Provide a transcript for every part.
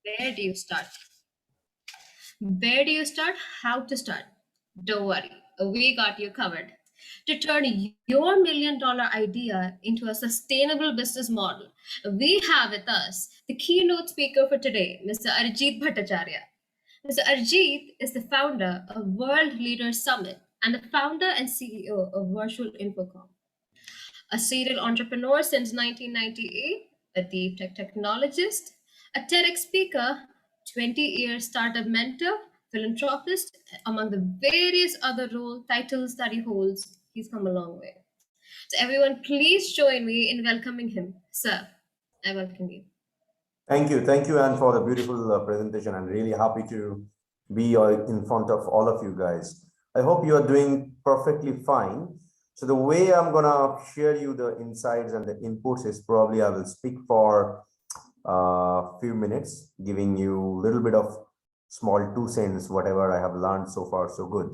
Where do you start? Where do you start? How to start? Don't worry, we got you covered. To turn your $1 million idea into a sustainable business model, we have with us the keynote speaker for today, Mr. Arijit Bhattacharyya. Mr. Arijit is the founder of World Leaders Summit and the founder and CEO of Virtual Infocom. A serial entrepreneur since 1998, a deep tech technologist, a TEDx speaker, 20-year startup mentor, philanthropist, among the various other role titles that he holds, he's come a long way. So everyone, please join me in welcoming him. Sir, I welcome you. Thank you, Anne, for the beautiful presentation. I'm really happy to be in front of all of you guys. I hope you are doing perfectly fine. So the way I'm gonna share you the insights and the inputs is probably I will speak for a few minutes, giving you a little bit of small 2 cents, whatever I have learned so far, so good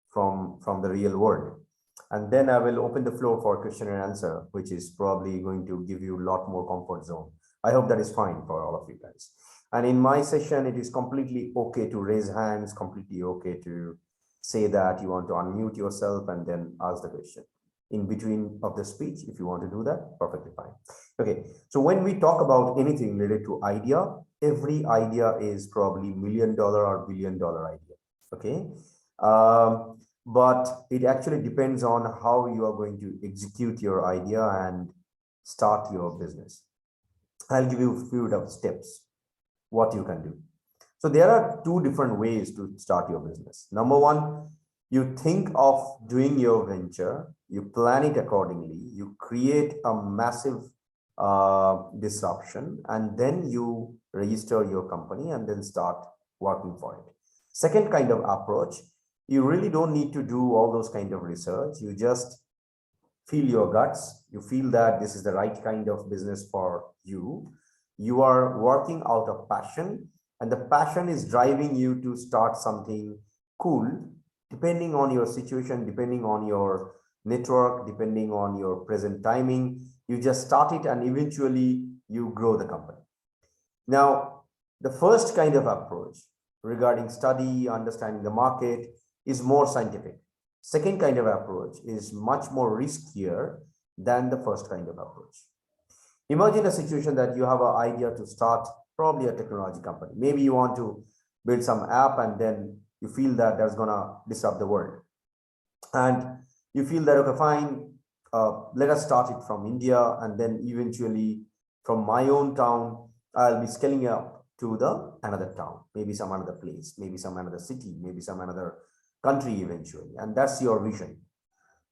from the real world. And then I will open the floor for question and answer, which is probably going to give you a lot more comfort zone. I hope that is fine for all of you guys. And in my session, it is completely okay to raise hands, completely okay to say that you want to unmute yourself and then ask the question. In between of the speech, if you want to do that, perfectly fine. Okay, so when we talk about anything related to idea, every idea is probably $1 million or $1 billion idea, okay? But it actually depends on how you are going to execute your idea and start your business. I'll give you a few of steps what you can do. So there are two different ways to start your business. Number one, you think of doing your venture, you plan it accordingly, you create a massive disruption, and then you register your company and then start working for it. Second kind of approach, you really don't need to do all those kind of research. You just feel your guts. You feel that this is the right kind of business for you. You are working out of passion, and the passion is driving you to start something cool, depending on your situation, depending on your network, depending on your present timing. You just start it and eventually you grow the company. Now, the first kind of approach regarding study, understanding the market, is more scientific. Second kind of approach is much more riskier than the first kind of approach. Imagine a situation that you have an idea to start probably a technology company. Maybe you want to build some app and then you feel that that's gonna disrupt the world. And you feel that, okay, fine, let us start it from India, and then eventually from my own town, I'll be scaling up to the another town, maybe some another place, maybe some another city, maybe some another country eventually. And that's your vision.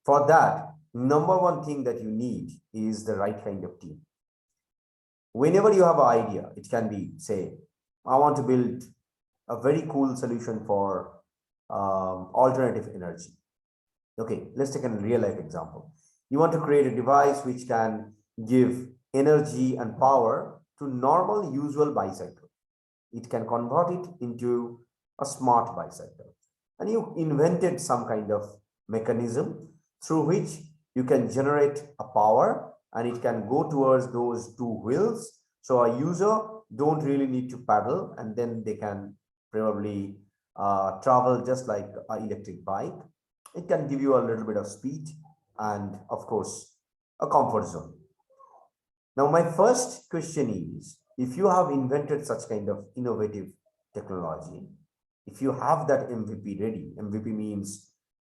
For that, number one thing that you need is the right kind of team. Whenever you have an idea, it can be, say, I want to build a very cool solution for alternative energy. Okay, let's take a real life example. You want to create a device which can give energy and power to normal usual bicycle. It can convert it into a smart bicycle. And you invented some kind of mechanism through which you can generate a power and it can go towards those two wheels. So a user don't really need to paddle, and then they can probably travel just like an electric bike. It can give you a little bit of speed and of course a comfort zone. Now my first question is, if you have invented such kind of innovative technology, if you have that MVP ready, MVP means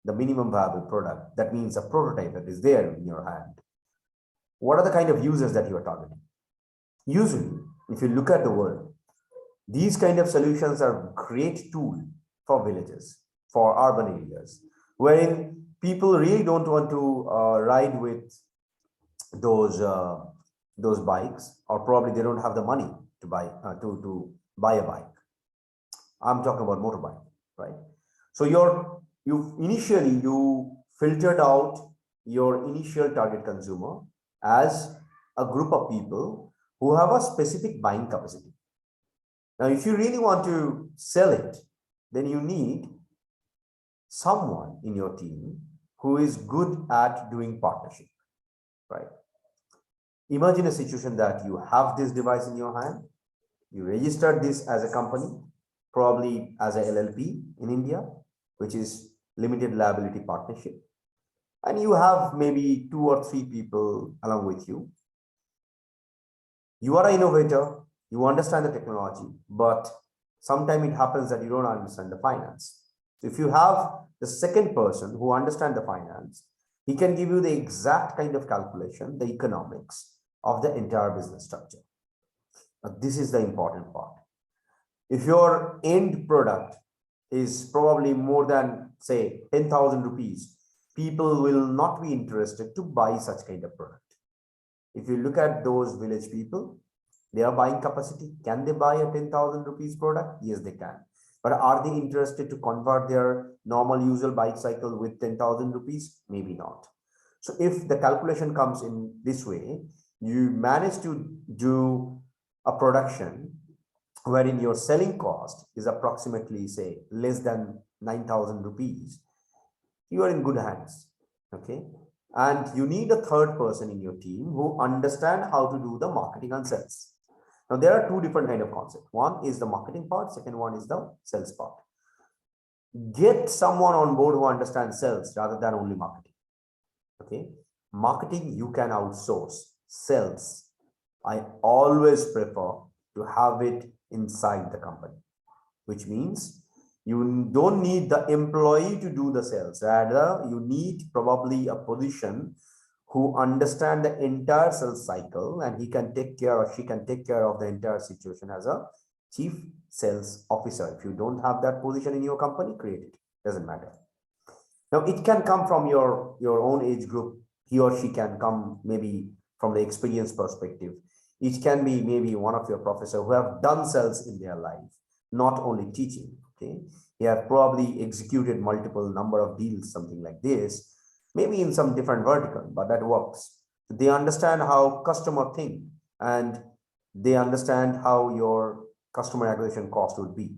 the minimum viable product, that means a prototype that is there in your hand. What are the kind of users that you are targeting? Usually, if you look at the world, these kind of solutions are great tool for villages, for urban areas, wherein people really don't want to ride with those bikes, or probably they don't have the money to buy to buy a bike. I'm talking about motorbike, right? So you filtered out your initial target consumer as a group of people who have a specific buying capacity. Now, if you really want to sell it, then you need someone in your team who is good at doing partnership, right? Imagine a situation that you have this device in your hand You registered this as a company, probably as a LLP in India, which is limited liability partnership. And you have maybe 2 or 3 people along with you. You are an innovator, you understand the technology, but sometimes it happens that you don't understand the finance. So if you have the second person who understands the finance, he can give you the exact kind of calculation, the economics of the entire business structure. But this is the important part. If your end product is probably more than, say, 10,000 rupees, people will not be interested to buy such kind of product. If you look at those village people, their buying capacity, can they buy a 10,000 rupees product? Yes, they can. But are they interested to convert their normal usual bike cycle with 10,000 rupees? Maybe not. So if the calculation comes in this way, you manage to do a production wherein your selling cost is approximately, say, less than 9,000 rupees, you are in good hands. Okay. And you need a third person in your team who understand how to do the marketing and sales. Now, there are two different kind of concepts. One is the marketing part, second one is the sales part. Get someone on board who understands sales rather than only marketing. Okay. Marketing, you can outsource. Sales, I always prefer to have it inside the company, which means you don't need the employee to do the sales. Rather, you need probably a position who understand the entire sales cycle, and he can take care or she can take care of the entire situation as a chief sales officer. If you don't have that position in your company, create it. Doesn't matter. Now, it can come from your own age group. He or she can come maybe from the experience perspective. It can be maybe one of your professors who have done sales in their life, not only teaching. Okay, they have probably executed multiple number of deals, something like this, maybe in some different vertical, but that works. They understand how customer think, and they understand how your customer acquisition cost would be.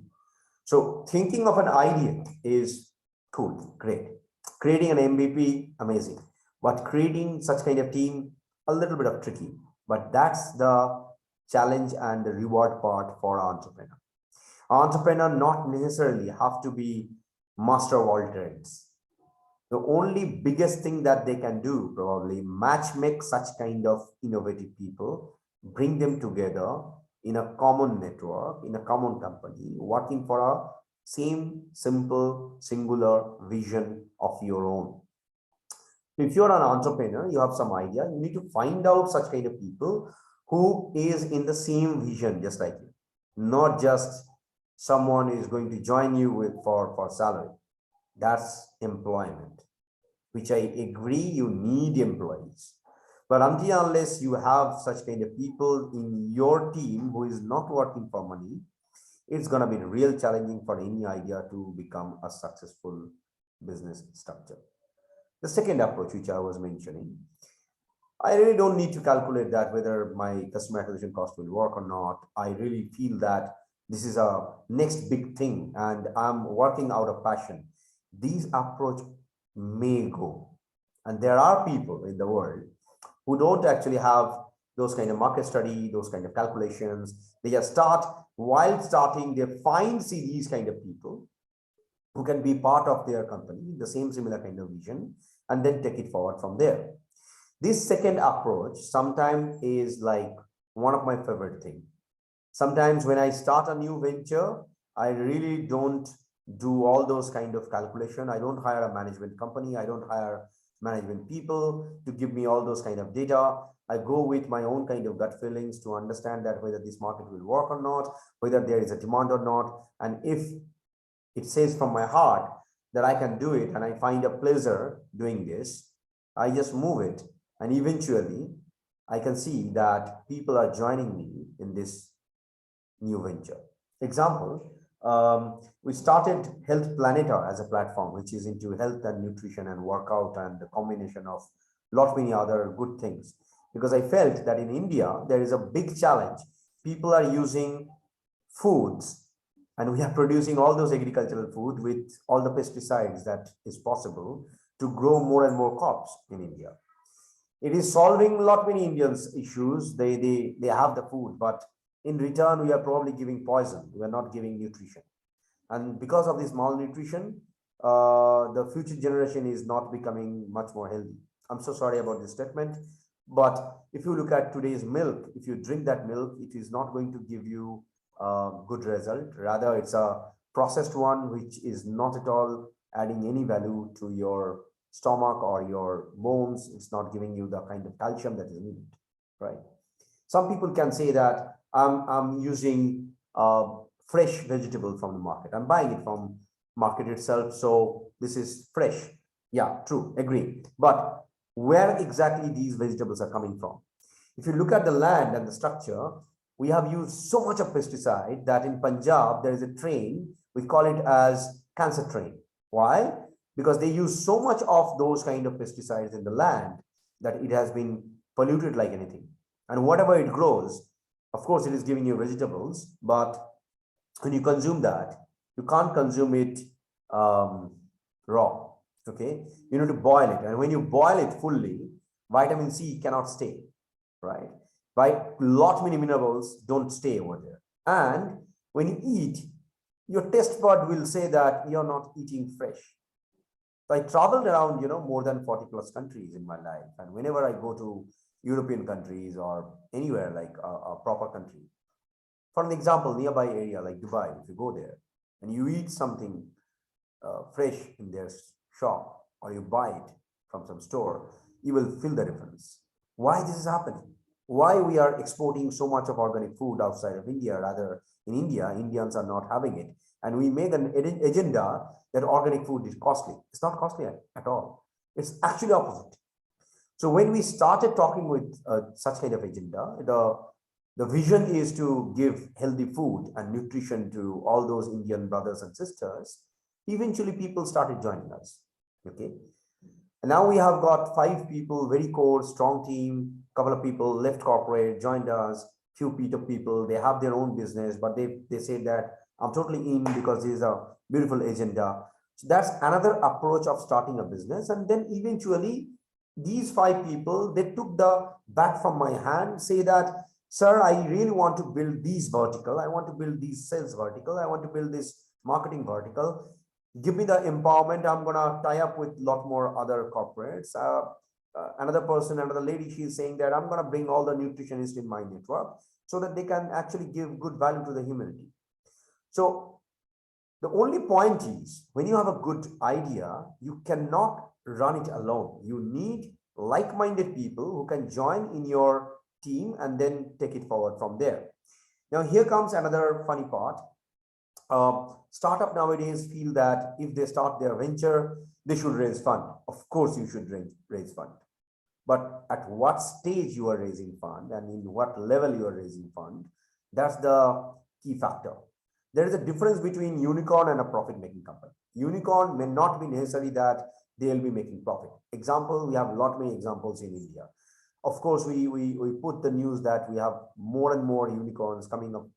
So thinking of an idea is cool, great. Creating an MVP, amazing. But creating such kind of team, a little bit of tricky. But that's the challenge and the reward part for an entrepreneur. Entrepreneur not necessarily have to be master of all trades. The only biggest thing that they can do, probably match make such kind of innovative people, bring them together in a common network, in a common company, working for a same simple singular vision of your own. If you're an entrepreneur, you have some idea, you need to find out such kind of people who is in the same vision just like you, not just someone is going to join you with for salary. That's employment, which I agree, you need employees. But until unless you have such kind of people in your team who is not working for money, it's going to be real challenging for any idea to become a successful business structure. The second approach, which I was mentioning, I really don't need to calculate that whether my customer acquisition cost will work or not. I really feel that this is a next big thing and I'm working out of passion. These approach may go. And there are people in the world who don't actually have those kind of market study, those kind of calculations. They just start, while starting, they see these kind of people who can be part of their company, the same similar kind of vision, and then take it forward from there. This second approach sometimes is like one of my favorite things. Sometimes when I start a new venture, I really don't do all those kind of calculation. I don't hire a management company. I don't hire management people to give me all those kind of data. I go with my own kind of gut feelings to understand that whether this market will work or not, whether there is a demand or not. And if it says from my heart that I can do it and I find a pleasure doing this, I just move it. And eventually I can see that people are joining me in this new venture. Example, we started Health Planeta as a platform, which is into health and nutrition and workout and the combination of lot many other good things. Because I felt that in India, there is a big challenge. People are using foods and we are producing all those agricultural food with all the pesticides that is possible to grow more and more crops in India. It is solving a lot many Indians issues. They have the food, but In return, we are probably giving poison. We are not giving nutrition. And because of this malnutrition, the future generation is not becoming much more healthy. I'm so sorry about this statement. But if you look at today's milk, if you drink that milk, it is not going to give you a good result. Rather, it's a processed one, which is not at all adding any value to your stomach or your bones. It's not giving you the kind of calcium that is needed, right? Some people can say that I'm using fresh vegetable from the market. I'm buying it from market itself. So this is fresh. Yeah, true, agree. But where exactly these vegetables are coming from? If you look at the land and the structure, we have used so much of pesticide that in Punjab, there is a train, we call it as cancer train. Why? Because they use so much of those kind of pesticides in the land that it has been polluted like anything. And whatever it grows, of course, it is giving you vegetables, but when you consume that, you can't consume it raw. Okay, you need to boil it, and when you boil it fully, vitamin C cannot stay, right? Right, lot many minerals don't stay over there, and when you eat, your taste bud will say that you're not eating fresh. So I traveled around, more than 40 plus countries in my life, and whenever I go to European countries or anywhere like a proper country, for an example, nearby area like Dubai, if you go there and you eat something fresh in their shop or you buy it from some store, you will feel the difference. Why this is happening? Why we are exporting so much of organic food outside of India? Rather, in India, Indians are not having it. And we make an agenda that organic food is costly. It's not costly at all. It's actually opposite. So when we started talking with such kind of agenda, the vision is to give healthy food and nutrition to all those Indian brothers and sisters. Eventually, people started joining us. Okay. And now we have got 5 people, very core, strong team, couple of people left corporate, joined us, few people, they have their own business, but they say that I'm totally in because this is a beautiful agenda. So that's another approach of starting a business. And then eventually these 5 people, they took the bat from my hand, say that, sir, I really want to build these vertical. I want to build these sales vertical. I want to build this marketing vertical. Give me the empowerment. I'm going to tie up with a lot more other corporates. Another person, another lady, she's saying that I'm going to bring all the nutritionists in my network so that they can actually give good value to the humanity. So the only point is, when you have a good idea, you cannot run it alone. You need like-minded people who can join in your team and then take it forward from there. Now, here comes another funny part. Startup nowadays feel that if they start their venture, they should raise fund. Of course, you should raise fund. But at what stage you are raising fund and in what level you are raising fund, that's the key factor. There is a difference between unicorn and a profit-making company. Unicorn may not be necessarily that they'll be making profit. Example, we have a lot many examples in India. Of course, we put the news that we have more and more unicorns coming up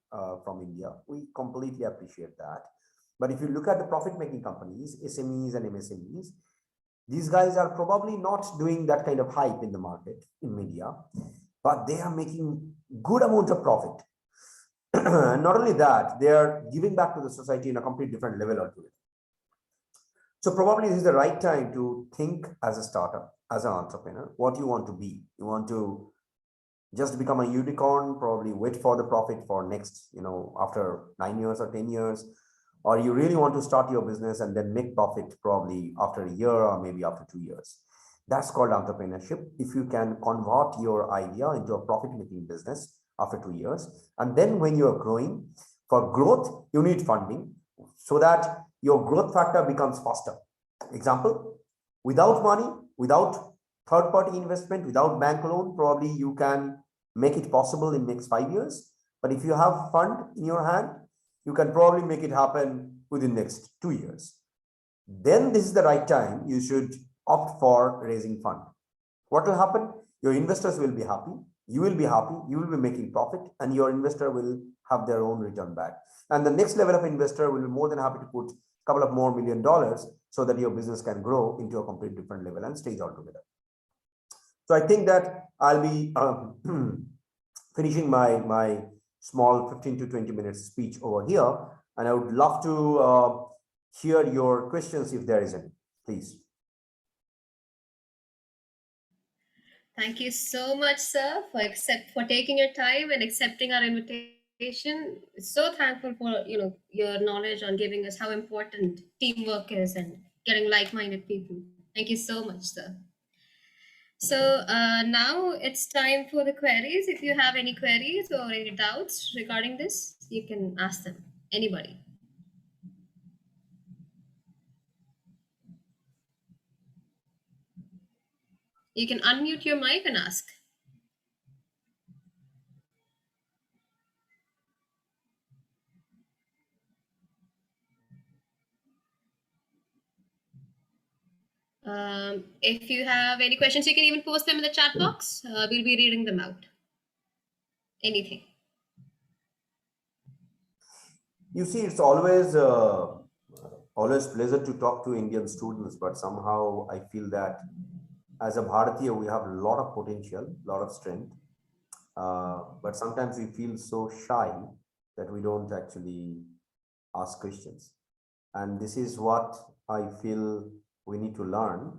from India. We completely appreciate that. But if you look at the profit-making companies, SMEs and MSMEs, these guys are probably not doing that kind of hype in the market, in media, but they are making good amount of profit. And not only that, they are giving back to the society in a completely different level altogether. So probably this is the right time to think as a startup, as an entrepreneur, what you want to be. You want to just become a unicorn, probably wait for the profit for next, after 9 years or 10 years, or you really want to start your business and then make profit probably after a year or maybe after 2 years. That's called entrepreneurship. If you can convert your idea into a profit-making business after 2 years, and then when you're growing, for growth, you need funding so that your growth factor becomes faster. Example, without money, without third-party investment, without bank loan, probably you can make it possible in next 5 years. But if you have fund in your hand, you can probably make it happen within next 2 years. Then this is the right time. You should opt for raising fund. What will happen? Your investors will be happy. You will be happy. You will be making profit, and your investor will have their own return back. And the next level of investor will be more than happy to put a couple of more $1 million so that your business can grow into a complete different level and stage altogether. So I think that I'll be finishing my small 15 to 20 minutes speech over here. And I would love to hear your questions if there is any, please. Thank you so much, sir, for taking your time and accepting our invitation. So thankful for your knowledge on giving us how important teamwork is and getting like-minded people. Thank you so much, sir. So now it's time for the queries. If you have any queries or any doubts regarding this, you can ask them. Anybody. You can unmute your mic and ask. If you have any questions, you can even post them in the chat box. We'll be reading them out. Anything. You see, it's always pleasure to talk to Indian students, but somehow I feel that as a Bharatiya, we have a lot of potential, a lot of strength, but sometimes we feel so shy that we don't actually ask questions. And this is what I feel we need to learn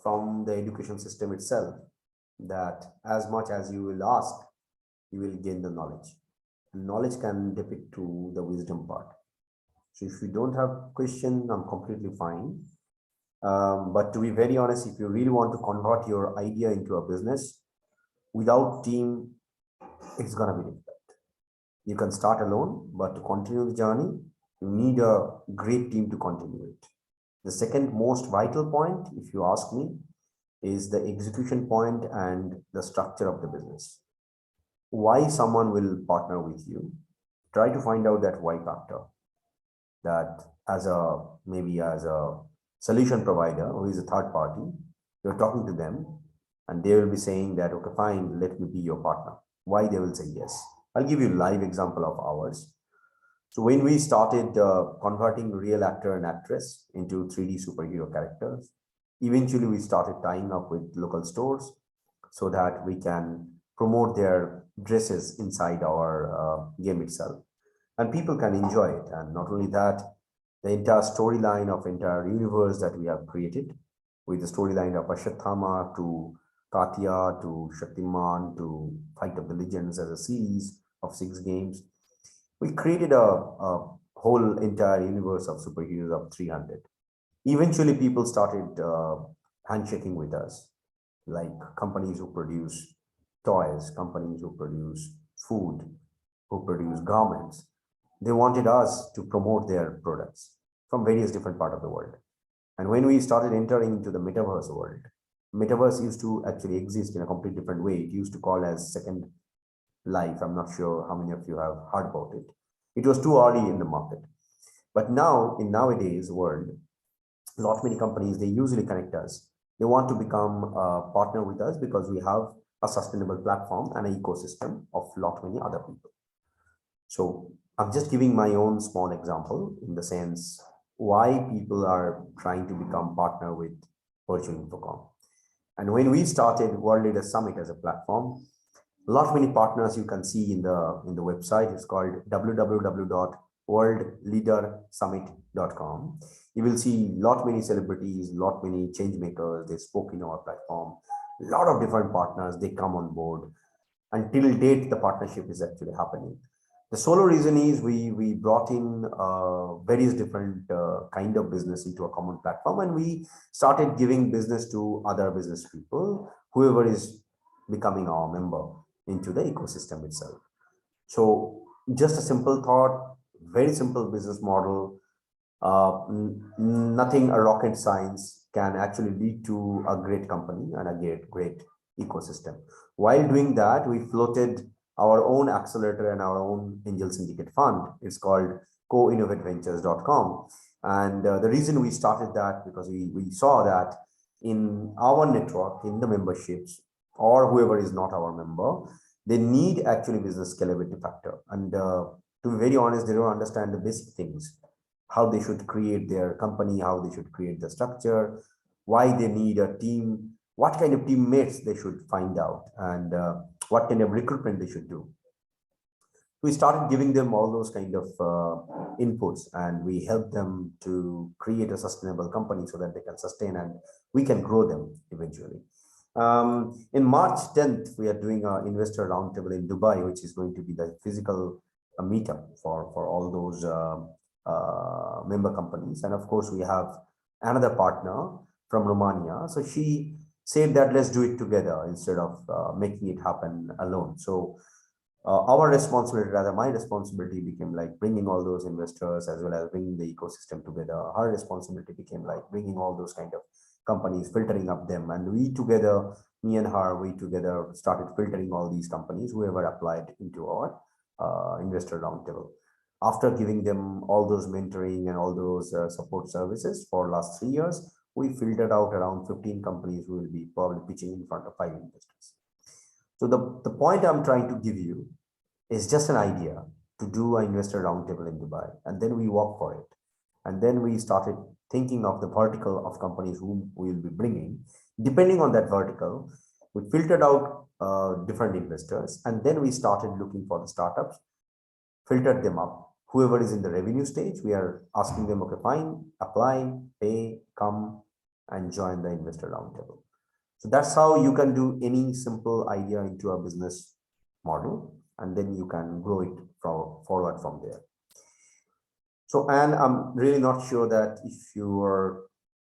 from the education system itself, that as much as you will ask, you will gain the knowledge. And knowledge can depict to the wisdom part. So if you don't have question, I'm completely fine. But to be very honest, if you really want to convert your idea into a business, without team, it's gonna be difficult. You can start alone, but to continue the journey, you need a great team to continue it. The second most vital point, if you ask me, is the execution point and the structure of the business. Why someone will partner with you? Try to find out that why factor. That maybe as a solution provider who is a third party, you're talking to them and they will be saying that, okay, fine, let me be your partner. Why they will say yes? I'll give you a live example of ours. So when we started converting real actor and actress into 3D superhero characters, eventually we started tying up with local stores so that we can promote their dresses inside our game itself. And people can enjoy it. And not only that, the entire storyline of entire universe that we have created, with the storyline of Ashwathama to Katya to Shaktiman to Fight of the Legends as a series of 6 games, we created a whole entire universe of superheroes of 300. Eventually, people started handshaking with us, like companies who produce toys, companies who produce food, who produce garments. They wanted us to promote their products from various different parts of the world. And when we started entering into the metaverse world, metaverse used to actually exist in a completely different way. It used to call as Second Life. I'm not sure how many of you have heard about it. It was too early in the market. But now, in nowadays world, lot many companies, they usually connect us. They want to become a partner with us because we have a sustainable platform and an ecosystem of lot many other people. So I'm just giving my own small example in the sense why people are trying to become partner with Virtual Infocom. And when we started World Leaders Summit as a platform, a lot many partners you can see in the website. It's called www.worldleadersummit.com. You will see lot many celebrities, lot many change makers. They spoke in our platform. A lot of different partners, they come on board. Until date, the partnership is actually happening. The solo reason is we brought in various different kind of business into a common platform, and we started giving business to other business people, whoever is becoming our member into the ecosystem itself. So just a simple thought, very simple business model, nothing a rocket science can actually lead to a great company and a great ecosystem. While doing that, we floated our own accelerator and our own angel syndicate fund. It's called co-innovateventures.com. And the reason we started that, because we saw that in our network, in the memberships, or whoever is not our member, they need actually business scalability factor. And to be very honest, they don't understand the basic things, how they should create their company, how they should create the structure, why they need a team, what kind of teammates they should find out, and what kind of recruitment they should do. we started giving them all those kind of inputs, and we helped them to create a sustainable company so that they can sustain and we can grow them eventually. In March 10th, we are doing an investor roundtable in Dubai, which is going to be the physical meetup for all those member companies. And of course, we have another partner from Romania. So she said that let's do it together instead of making it happen alone. So our responsibility, rather my responsibility, became like bringing all those investors as well as bringing the ecosystem together. Her responsibility became like bringing all those kind of companies, filtering up them, and we together, me and her, we together started filtering all these companies whoever applied into our investor roundtable. After giving them all those mentoring and all those support services for last 3 years, we filtered out around 15 companies who will be probably pitching in front of 5 investors. So the point I'm trying to give you is just an idea to do an investor roundtable in Dubai, and then we work for it. And then we started thinking of the vertical of companies whom we will be bringing. Depending on that vertical, we filtered out different investors, and then we started looking for the startups, filtered them up. Whoever is in the revenue stage, we are asking them, okay, fine, apply, pay, come and join the investor roundtable. So that's how you can do any simple idea into a business model, and then you can grow it forward from there. So, and I'm really not sure that if your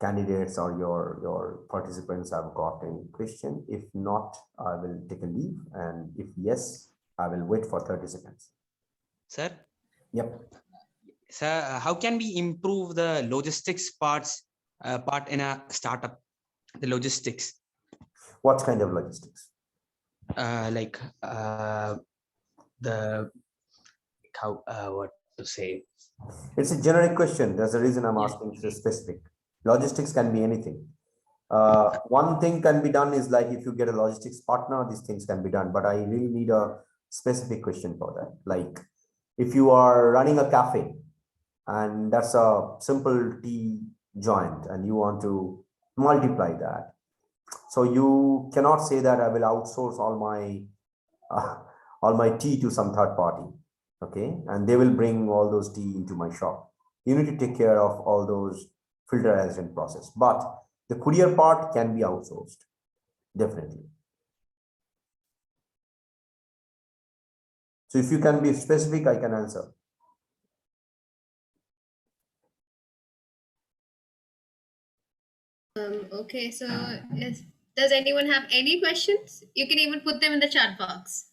candidates or your participants have got any question. If not, I will take a leave, and if yes, I will wait for 30 seconds. Sir? Yep. Sir, how can we improve the logistics part in a startup? The logistics. What kind of logistics? Like the how what to say? It's a generic question. That's the reason I'm asking specific. Logistics can be anything. One thing can be done is like if you get a logistics partner, these things can be done. But I really need a specific question for that. Like if you are running a cafe and that's a simple tea joint and you want to multiply that. So you cannot say that I will outsource all my tea to some third party. Okay, and they will bring all those tea into my shop. You need to take care of all those filterization process, but the courier part can be outsourced, definitely. So if you can be specific, I can answer. Okay, so does anyone have any questions? You can even put them in the chat box.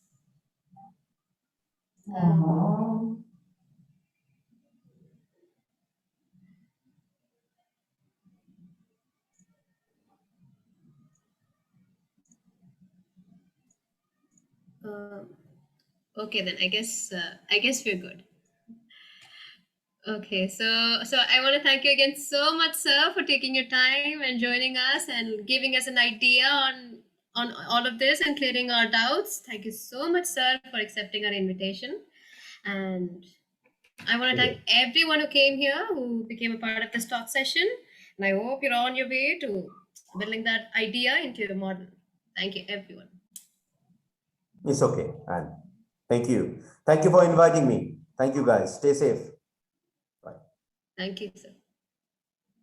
Okay, then I guess we're good. Okay, so I want to thank you again so much, sir, for taking your time and joining us and giving us an idea on all of this and clearing our doubts. Thank you so much, sir, for accepting our invitation. And I want to thank everyone who came here, who became a part of this talk session. And I hope you're on your way to building that idea into your model. Thank you, everyone. It's okay, and thank you. Thank you for inviting me. Thank you, guys. Stay safe. Bye. Thank you, sir.